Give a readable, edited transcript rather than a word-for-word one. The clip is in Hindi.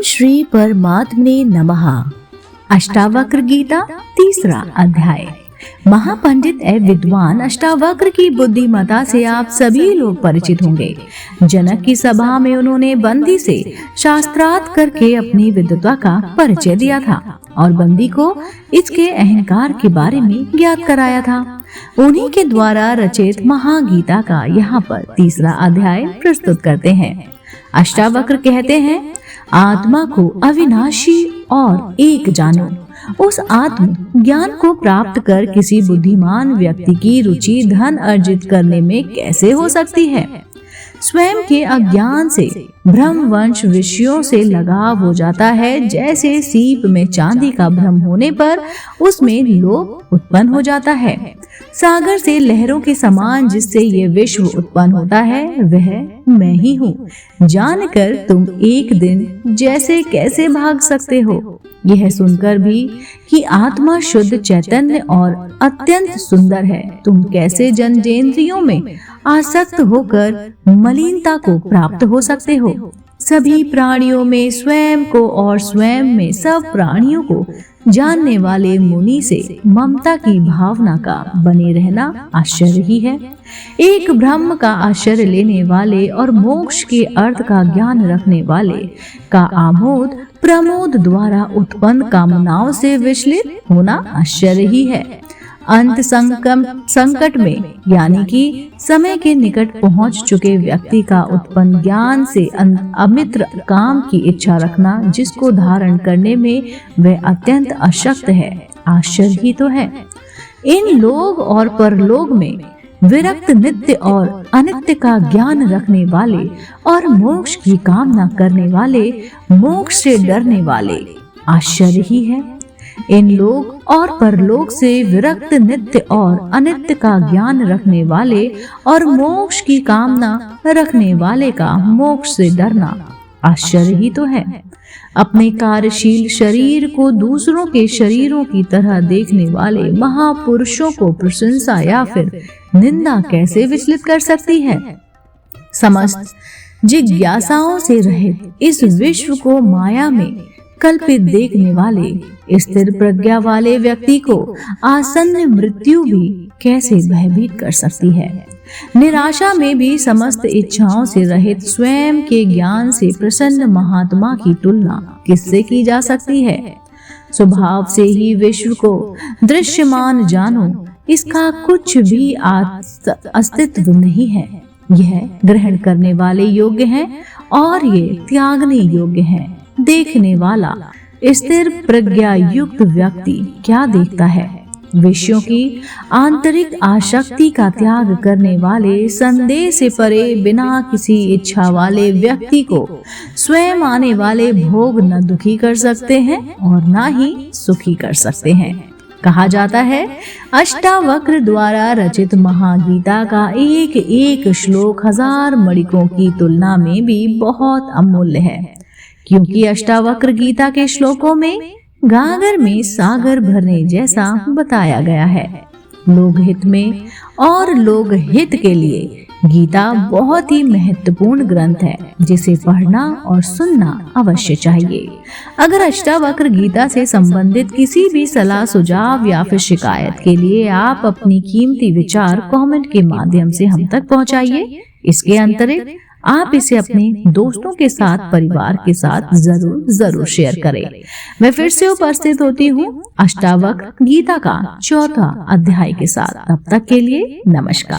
श्री परमात्मने नमः। अष्टावक्र गीता तीसरा अध्याय। महापंडित एवं विद्वान अष्टावक्र की बुद्धिमता से आप सभी लोग परिचित होंगे। जनक की सभा में उन्होंने बंदी से शास्त्रार्थ करके अपनी विद्वता का परिचय दिया था और बंदी को इसके अहंकार के बारे में ज्ञात कराया था। उन्हीं के द्वारा रचित महागीता का यहाँ पर तीसरा अध्याय प्रस्तुत करते हैं। अष्टावक्र कहते हैं, आत्मा को अविनाशी और एक जानो। उस आत्म ज्ञान को प्राप्त कर किसी बुद्धिमान व्यक्ति की रुचि धन अर्जित करने में कैसे हो सकती है। स्वयं के अज्ञान से भ्रमवंश विषयों से लगाव हो जाता है। जैसे सीप में चांदी का भ्रम होने पर उसमें लोभ उत्पन्न हो जाता है। सागर से लहरों के समान जिससे ये विश्व उत्पन्न होता है वह मैं ही हूँ। जानकर तुम एक दिन जैसे कैसे भाग सकते हो। यह सुनकर भी कि आत्मा शुद्ध चैतन्य और अत्यंत सुंदर है, तुम कैसे जन्नेंद्रियों में आसक्त होकर मलिनता को प्राप्त हो सकते हो। सभी प्राणियों में स्वयं को और स्वयं में सब प्राणियों को जानने वाले मुनि से ममता की भावना का बने रहना आश्चर्य ही है। एक ब्रह्म का आश्रय लेने वाले और मोक्ष के अर्थ का ज्ञान रखने वाले का आमोद प्रमोद द्वारा उत्पन्न कामनाओं से विचलित होना आश्चर्य ही है। अंत संकट में यानी कि समय के निकट पहुंच चुके व्यक्ति का उत्पन्न ज्ञान से अमित्र काम की इच्छा रखना, जिसको धारण करने में वह अत्यंत अशक्त है, आश्चर्य ही तो है। इन लोग और परलोक में विरक्त नित्य और अनित्य का ज्ञान रखने वाले और मोक्ष की कामना करने वाले, मोक्ष से डरने वाले, आश्चर्य ही है। इन लोक और परलोक से विरक्त नित्य और अनित्य का ज्ञान रखने वाले और मोक्ष की कामना रखने वाले का मोक्ष से डरना आश्चर्य ही तो है। अपने कार्यशील शरीर को दूसरों के शरीरों की तरह देखने वाले महापुरुषों को प्रशंसा या फिर निंदा कैसे विचलित कर सकती है। समस्त जिज्ञासाओं से रहित इस विश्व को माया में कल्पित देखने वाले स्थिर प्रज्ञा वाले व्यक्ति को आसन्न मृत्यु भी कैसे भयभीत कर सकती है। निराशा में भी समस्त इच्छाओं से रहित स्वयं के ज्ञान से प्रसन्न महात्मा की तुलना किससे की जा सकती है। स्वभाव से ही विश्व को दृश्यमान जानो, इसका कुछ भी अस्तित्व नहीं है। यह ग्रहण करने वाले योग्य हैं और ये त्यागने योग्य हैं। देखने वाला स्थिर प्रज्ञा युक्त व्यक्ति क्या देखता है। विषयों की आंतरिक आसक्ति का त्याग करने वाले, संदेह से परे बिना किसी इच्छा वाले व्यक्ति को स्वयं आने वाले भोग न दुखी कर सकते हैं और न ही सुखी कर सकते हैं। कहा जाता है, अष्टावक्र द्वारा रचित महागीता का एक एक श्लोक 1000 मणिकों की तुलना में भी बहुत अमूल्य है, क्योंकि अष्टावक्र गीता के श्लोकों में गागर में सागर भरने जैसा बताया गया है। लोकहित में और लोकहित के लिए गीता बहुत ही महत्वपूर्ण ग्रंथ है, जिसे पढ़ना और सुनना अवश्य चाहिए। अगर अष्टावक्र गीता से संबंधित किसी भी सलाह सुझाव या फिर शिकायत के लिए आप अपनी कीमती विचार कमेंट के माध्यम से हम तक पहुंचाइए। इसके अंतरिक्त आप इसे अपने दोस्तों के साथ, परिवार के साथ जरूर शेयर करें। मैं फिर से उपस्थित होती हूँ अष्टावक्र गीता का 4था अध्याय के साथ। तब तक के लिए नमस्कार।